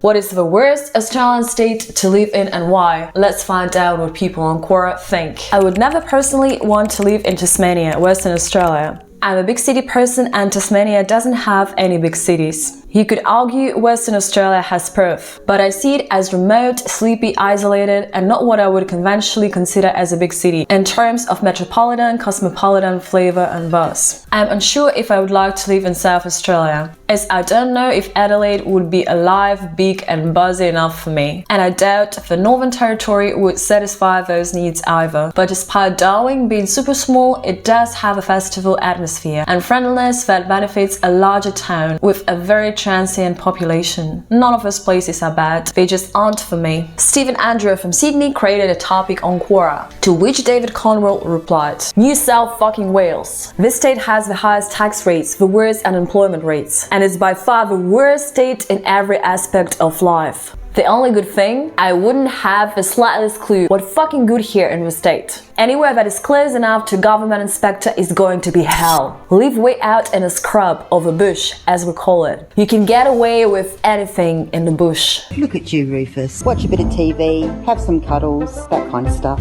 What is the worst Australian state to live in and why? Let's find out what people on Quora think. I would never personally want to live in Tasmania, Western Australia. I'm a big city person and Tasmania doesn't have any big cities. You could argue Western Australia has Perth, but I see it as remote, sleepy, isolated, and not what I would conventionally consider as a big city in terms of metropolitan, cosmopolitan flavor and buzz. I'm unsure if I would like to live in South Australia, as I don't know if Adelaide would be alive, big and buzzy enough for me, and I doubt the Northern Territory would satisfy those needs either. But despite Darwin being super small, it does have a festival atmosphere and friendliness that benefits a larger town with a very transient population. None of those places are bad, they just aren't for me. Stephen Andrew from Sydney created a topic on Quora, to which David Conwell replied, New South fucking Wales. This state has the highest tax rates, the worst unemployment rates, and is by far the worst state in every aspect of life. The only good thing, I wouldn't have the slightest clue what fucking good here in the state. Anywhere that is close enough to government inspector is going to be hell. Live way out in a scrub or the bush, as we call it. You can get away with anything in the bush. Look at you, Rufus. Watch a bit of TV, have some cuddles, that kind of stuff.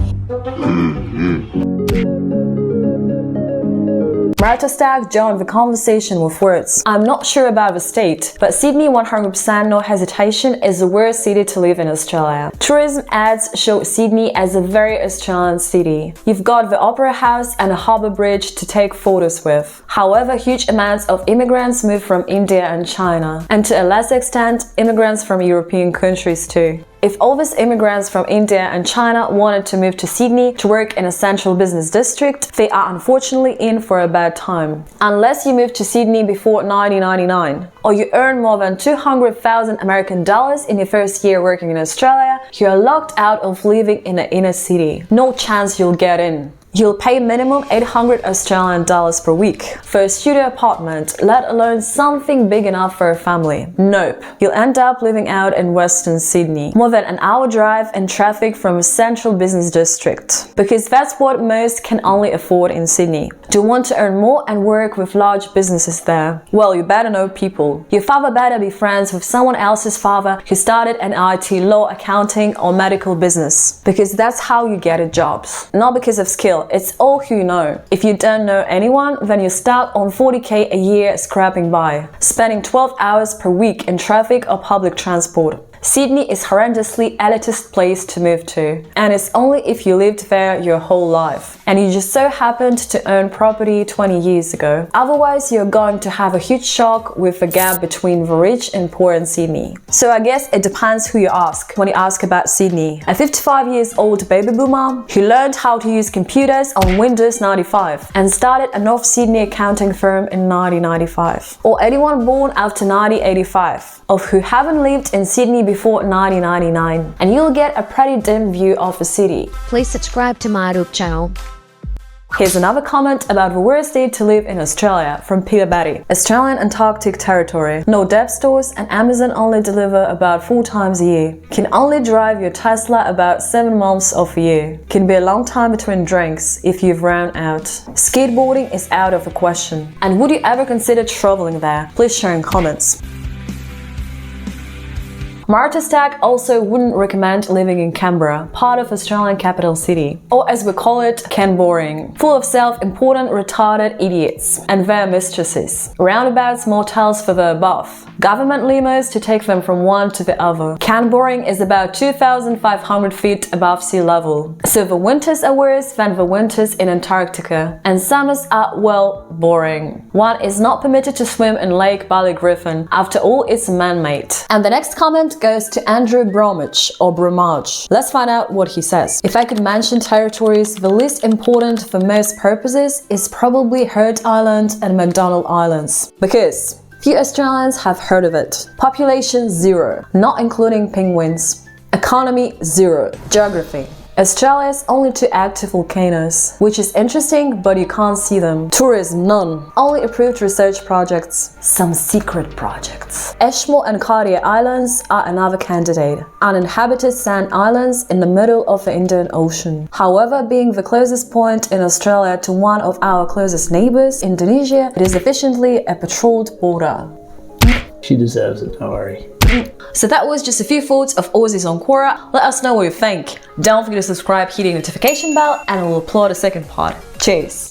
Marta Stagg joined the conversation with words. I'm not sure about the state, but Sydney 100% no hesitation is the worst city to live in Australia. Tourism ads show Sydney as a very Australian city. You've got the Opera House and a harbour bridge to take photos with. However, huge amounts of immigrants move from India and China, and to a lesser extent, immigrants from European countries too. If all these immigrants from India and China wanted to move to Sydney to work in a central business district, they are unfortunately in for a bad time. Unless you moved to Sydney before 1999, or you earn more than 200,000 American dollars in your first year working in Australia, you are locked out of living in the inner city. No chance you'll get in. You'll pay minimum 800 Australian dollars per week for a studio apartment, let alone something big enough for a family. Nope. You'll end up living out in Western Sydney, more than an hour drive in traffic from a central business district, because that's what most can only afford in Sydney. Do you want to earn more and work with large businesses there? Well, you better know people. Your father better be friends with someone else's father who started an IT, law, accounting or medical business, because that's how you get a job. Not because of skill. It's all who you know. If you don't know anyone, then you're stuck on 40k a year scrapping by, spending 12 hours per week in traffic or public transport. Sydney is a horrendously elitist place to move to, and it's only if you lived there your whole life and you just so happened to own property 20 years ago. Otherwise, you're going to have a huge shock with the gap between the rich and poor in Sydney. So I guess it depends who you ask when you ask about Sydney. A 55-year-old baby boomer who learned how to use computers on Windows 95 and started a North Sydney accounting firm in 1995. Or anyone born after 1985, of who haven't lived in Sydney before 1999, and you'll get a pretty dim view of the city. Please subscribe to my YouTube channel. Here's another comment about the worst state to live in Australia from Peter Batty. Australian Antarctic Territory. No depth stores and Amazon only deliver about 4 times a year. Can only drive your Tesla about 7 months of a year. Can be a long time between drinks if you've run out. Skateboarding is out of the question. And would you ever consider traveling there? Please share in comments. Marta Stagg also wouldn't recommend living in Canberra, part of Australian capital city, or as we call it, Canboring, full of self-important retarded idiots and their mistresses, roundabouts, motels for the above, government limos to take them from one to the other. Canboring is about 2,500 feet above sea level, so the winters are worse than the winters in Antarctica, and summers are, well, boring. One is not permitted to swim in Lake Ballygriffin, after all it's man-made. And the next comment goes to Andrew Bromwich or Bromage. Let's find out what he says. If I could mention territories, the least important for most purposes is probably Heard Island and McDonald Islands, because few Australians have heard of it. Population 0, not including penguins. Economy 0. Geography. Australia's only 2 active volcanoes, which is interesting, but you can't see them. Tourism, none. Only approved research projects. Some secret projects. Ashmore and Cartier Islands are another candidate. Uninhabited sand islands in the middle of the Indian Ocean. However, being the closest point in Australia to one of our closest neighbors, Indonesia, it is efficiently a patrolled border. She deserves it, don't worry. So that was just a few thoughts of Aussies on Quora. Let us know what you think. Don't forget to subscribe, hit the notification bell, and we'll upload a second part. Cheers!